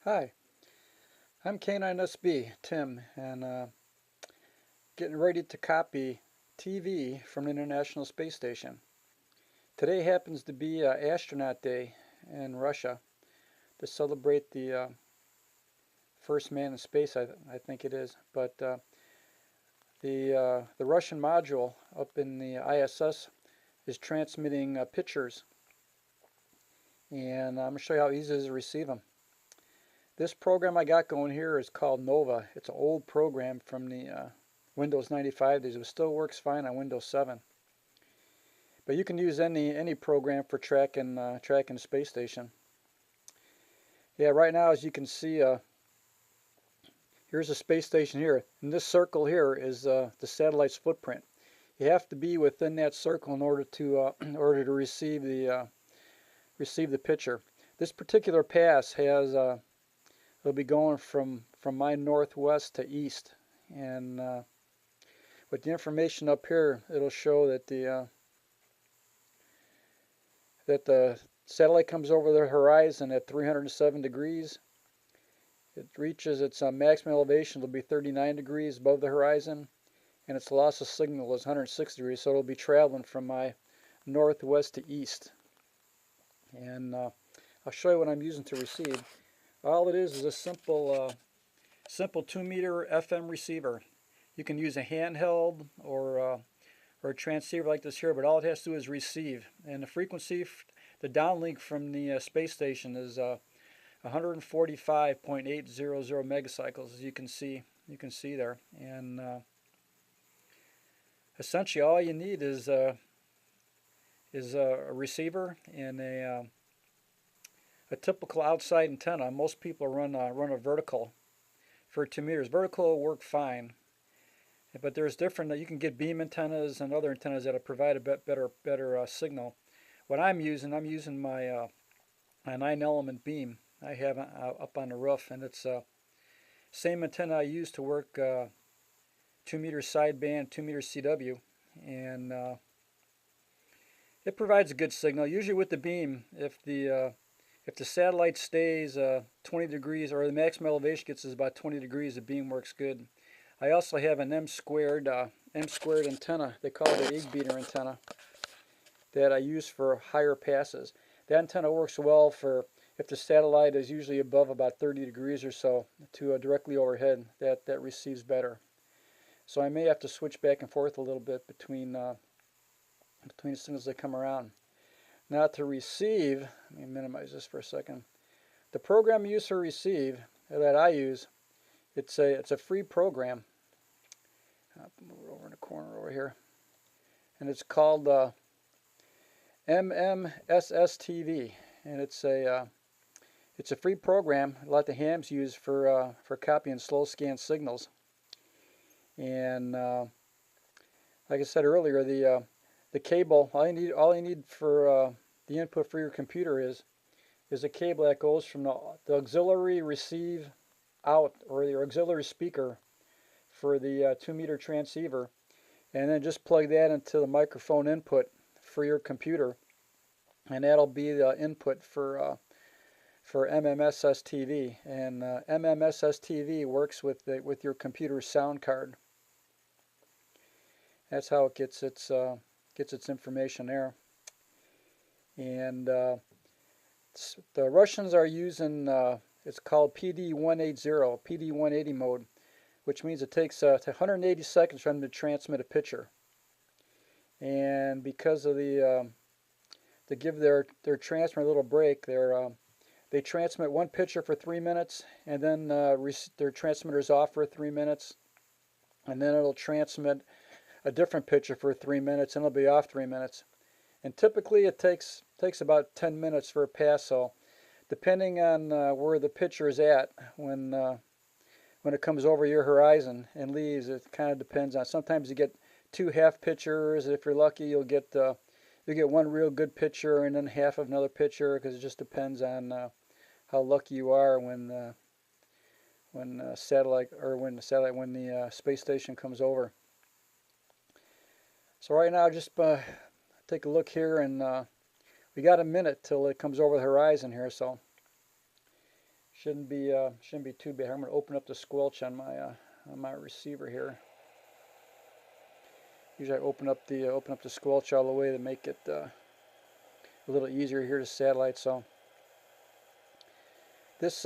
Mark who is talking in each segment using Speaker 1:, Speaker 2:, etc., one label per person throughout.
Speaker 1: Hi, I'm K9SB, Tim, and getting ready to copy TV from the International Space Station. Today happens to be Astronaut Day in Russia to celebrate the first man in space, I think it is. But the Russian module up in the ISS is transmitting pictures, and I'm going to show you how easy it is to receive them. This program I got going here is called Nova. It's an old program from the Windows 95 days. It still works fine on Windows 7. But you can use any program for tracking the space station. Yeah, right now, as you can see, here's the space station here, and this circle here is the satellite's footprint. You have to be within that circle in order to receive the picture. This particular pass has it'll be going from my northwest to east, and with the information up here, it'll show that the satellite comes over the horizon at 307 degrees. It reaches its maximum elevation, it'll be 39 degrees above the horizon, and its loss of signal is 106 degrees, so it'll be traveling from my northwest to east. And I'll show you what I'm using to receive. All it is a simple 2-meter FM receiver. You can use a handheld or a transceiver like this here, but all it has to do is receive. And the frequency, the downlink from the space station is 145.800 megacycles, as you can see there. And essentially, all you need is a receiver and a typical outside antenna. Most people run a vertical for 2 meters. Vertical will work fine, but there's different. You can get beam antennas and other antennas that provide a better signal. What I'm using my a 9-element beam I have up on the roof, and it's same antenna I use to work 2 meter sideband, 2 meter CW, and it provides a good signal. Usually with the beam, if the satellite stays 20 degrees, or the maximum elevation gets is about 20 degrees, the beam works good. I also have an M squared antenna. They call it an egg beater antenna that I use for higher passes. The antenna works well for if the satellite is usually above about 30 degrees or so to directly overhead. That receives better. So I may have to switch back and forth a little bit between the signals that come around. Now to receive, let me minimize this for a second. The program you use to receive that I use, it's a free program. I'll move it over in the corner over here, and it's called MMSSTV, and it's a free program. A lot of the hams use for copying slow scan signals. And like I said earlier, the cable, all you need for the input for your computer is a cable that goes from the auxiliary receive out, or the auxiliary speaker for the 2-meter transceiver, and then just plug that into the microphone input for your computer, and that'll be the input for MMSSTV. And MMSSTV works with your computer's sound card. That's how it gets its information there. And the Russians are using it's called PD180 mode, which means it takes 180 seconds for them to transmit a picture. And because of to give their transmitter a little break, they transmit one picture for 3 minutes, and then their transmitter's off for 3 minutes, and then it'll transmit a different picture for 3 minutes, and it'll be off 3 minutes. And typically it takes about 10 minutes for a pass. So depending on where the picture is at when it comes over your horizon and leaves, it kind of depends on. Sometimes you get 2 half pictures. If you're lucky, you'll get one real good picture and then half of another picture, because it just depends on how lucky you are when the space station comes over. So right now, just take a look here, and we got a minute till it comes over the horizon here. So Shouldn't be too bad. I'm going to open up the squelch on my receiver here. Usually I open up the squelch all the way to make it a little easier here to satellite. So this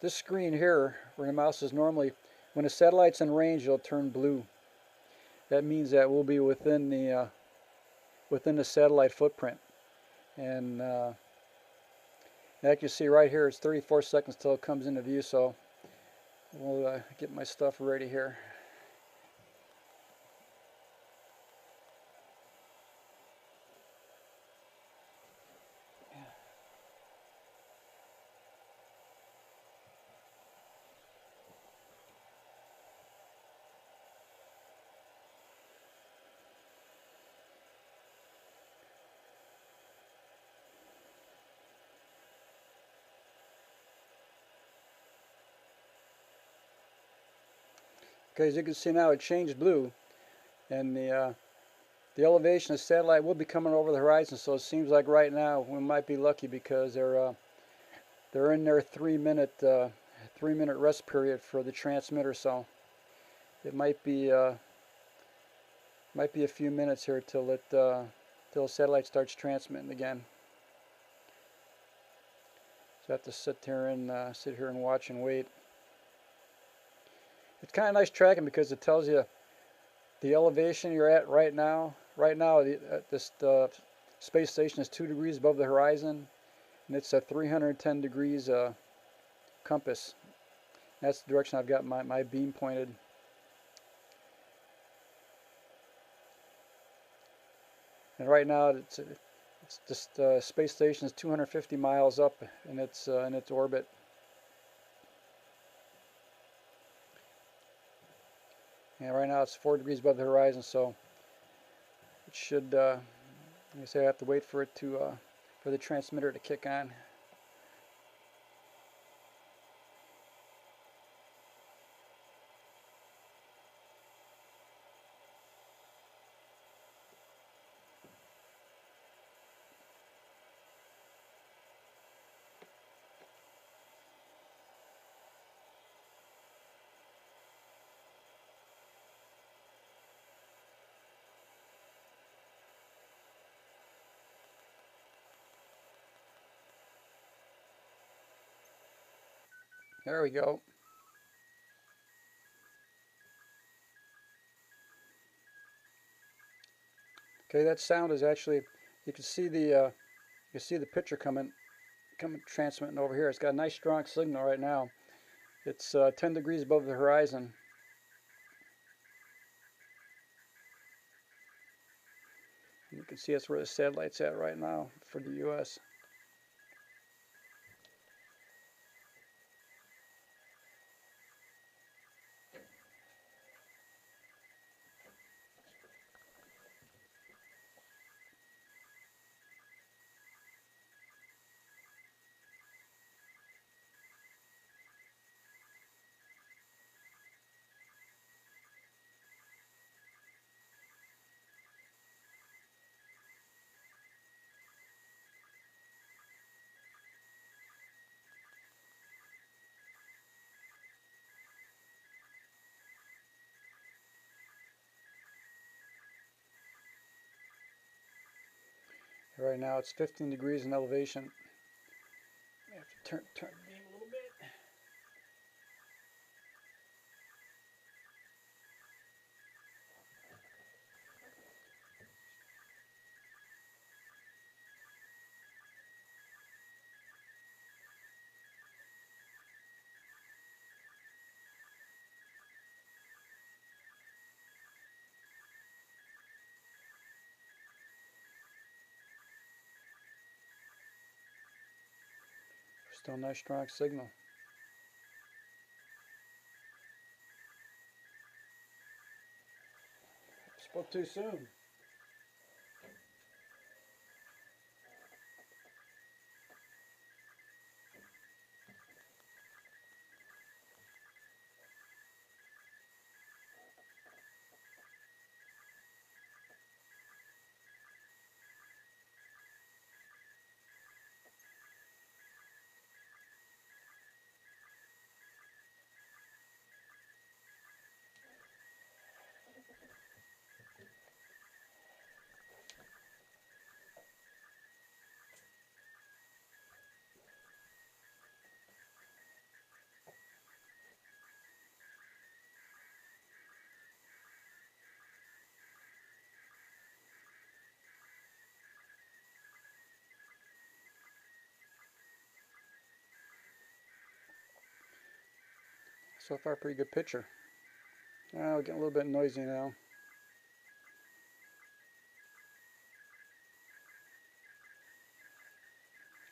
Speaker 1: screen here where the mouse is normally, when the satellite's in range, it'll turn blue. That means that we'll be within the satellite footprint. And you can see right here, it's 34 seconds till it comes into view. So we'll get my stuff ready here. Okay, as you can see now, it changed blue, and the elevation of the satellite will be coming over the horizon. So it seems like right now we might be lucky because they're in their 3-minute rest period for the transmitter. So it might be a few minutes here till the satellite starts transmitting again. So I have to sit here and watch and wait. It's kind of nice tracking because it tells you the elevation you're at right now. Right now, this space station is 2 degrees above the horizon, and it's a 310 degrees compass. That's the direction I've got my beam pointed. And right now, it's just space station is 250 miles up in its orbit. And right now it's 4 degrees above the horizon, so it should, like I say, I have to wait for it for the transmitter to kick on. There we go. Okay, that sound is actually, you can see the picture coming transmitting over here. It's got a nice strong signal right now. It's 10 degrees above the horizon. You can see that's where the satellite's at right now for the U.S. Right now it's 15 degrees in elevation. I have to turn the beam a little bit. Still nice strong signal. Spoke too soon. So far, pretty good picture. Now we're getting a little bit noisy now.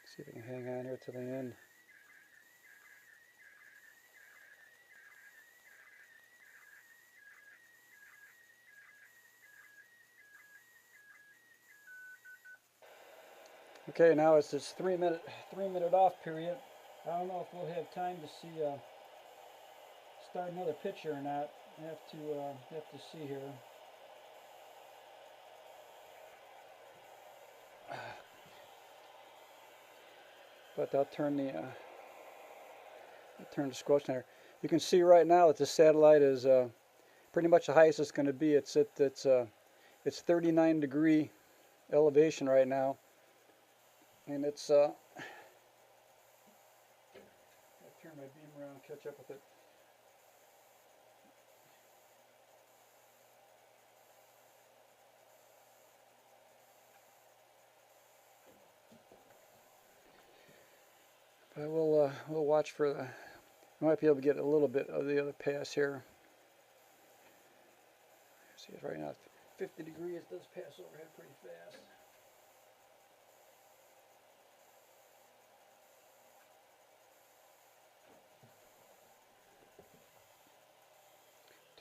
Speaker 1: See if I can hang on here to the end. Okay, now it's this three minute off period. I don't know if we'll have time to see start another picture or not. I have to see here. But I'll turn the squelch there. You can see right now that the satellite is pretty much the highest it's going to be. It's 39-degree elevation right now, and it's I'll turn my beam around and catch up with it. But we'll watch for the. I might be able to get a little bit of the other pass here. See, it's right now 50 degrees. It does pass overhead pretty fast.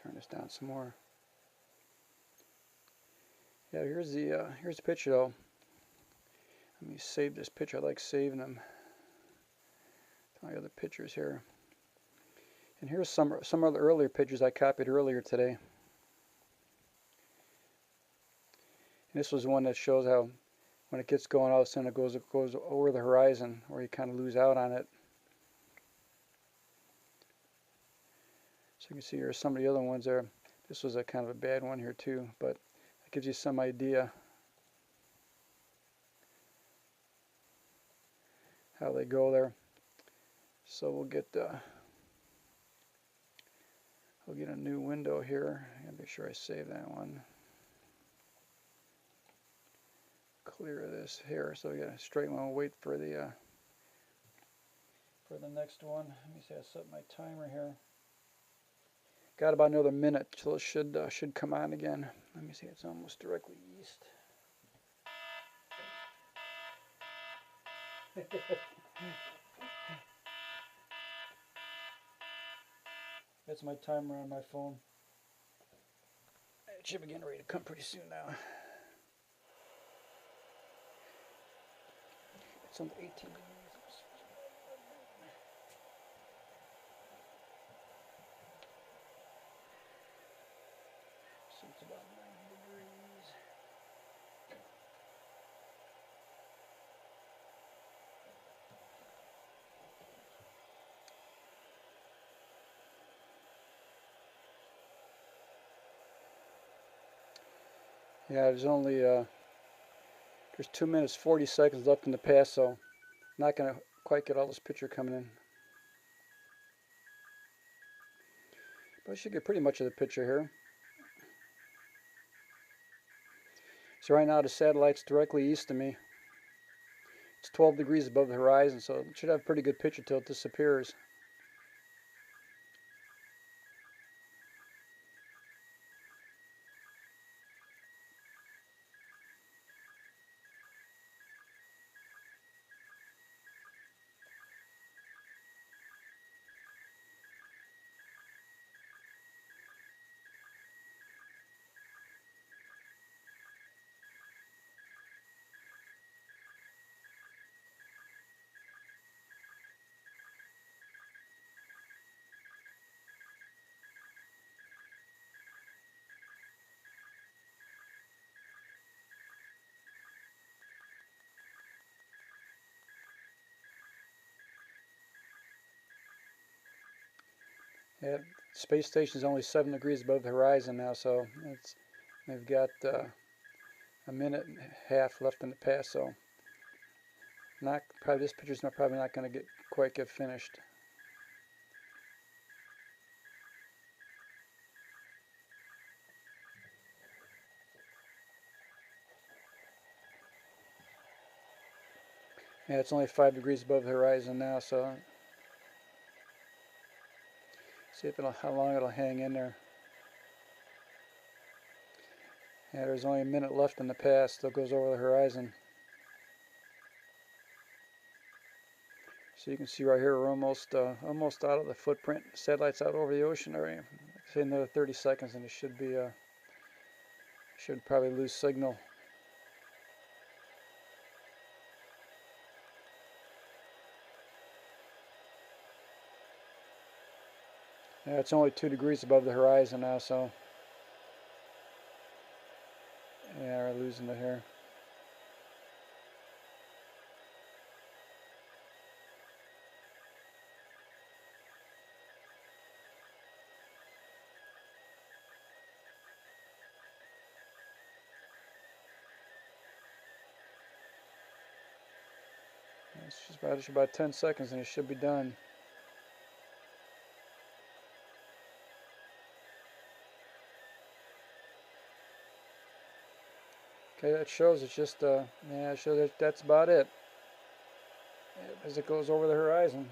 Speaker 1: Turn this down some more. Yeah, here's the picture though. Let me save this picture. I like saving them. My other pictures here. And here's some other earlier pictures I copied earlier today. And this was one that shows how when it gets going, all of a sudden it goes over the horizon, where you kind of lose out on it. So you can see here some of the other ones there. This was a kind of a bad one here too, but it gives you some idea how they go there. So we'll get a new window here. I gotta make sure I save that one. Clear this here, so we got a straight one. We'll wait for the next one. Let me see. I set my timer here. Got about another minute till it should come on again. Let me see. It's almost directly east. That's my timer on my phone. It should be getting ready to come pretty soon now. It's on 18 degrees. So it's about 90 degrees. Yeah, there's only there's 2 minutes 40 seconds left in the pass, so I'm not going to quite get all this picture coming in. But I should get pretty much of the picture here. So right now the satellite's directly east of me. It's 12 degrees above the horizon, so it should have a pretty good picture till it disappears. Yeah, space station is only 7 degrees above the horizon now, so they've got a minute and a half left in the pass. So this picture's probably not going to quite get finished. Yeah, it's only 5 degrees above the horizon now, so See if how long it'll hang in there. Yeah, there's only a minute left in the pass. Still goes over the horizon. So you can see right here we're almost out of the footprint. Satellite's out over the ocean already. Say another 30 seconds and it should probably lose signal. Yeah, it's only 2 degrees above the horizon now, so yeah, we're losing it here. It's just about 10 seconds and it should be done. Okay, that shows it's just, yeah, it shows that's about it as it goes over the horizon.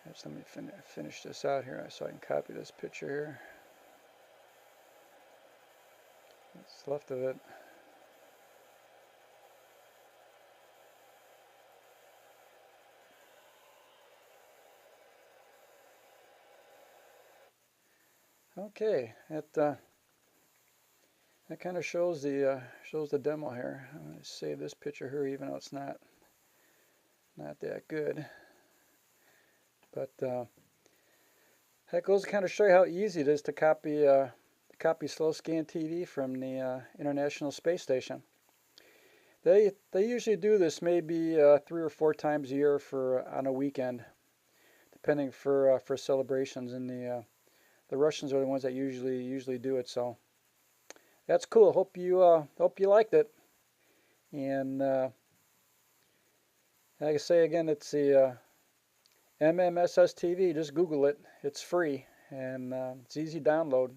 Speaker 1: Just let me finish this out here so I can copy this picture here. What's left of it. Okay, that kind of shows the demo here. I'm going to save this picture here, even though it's not that good. But that goes to kind of show you how easy it is to copy slow scan TV from the International Space Station. They usually do this maybe 3 or 4 times a year on a weekend, depending for celebrations. And the Russians are the ones that usually do it. So that's cool. Hope you liked it. And like I say again, it's the MMSS TV. Just Google it. It's free and it's easy to download.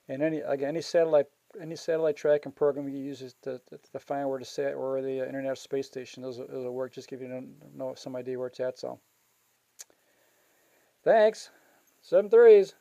Speaker 1: And any satellite tracking program you use to find where the International Space Station is, it'll work. Just give you some idea where it's at. So thanks. 7 threes.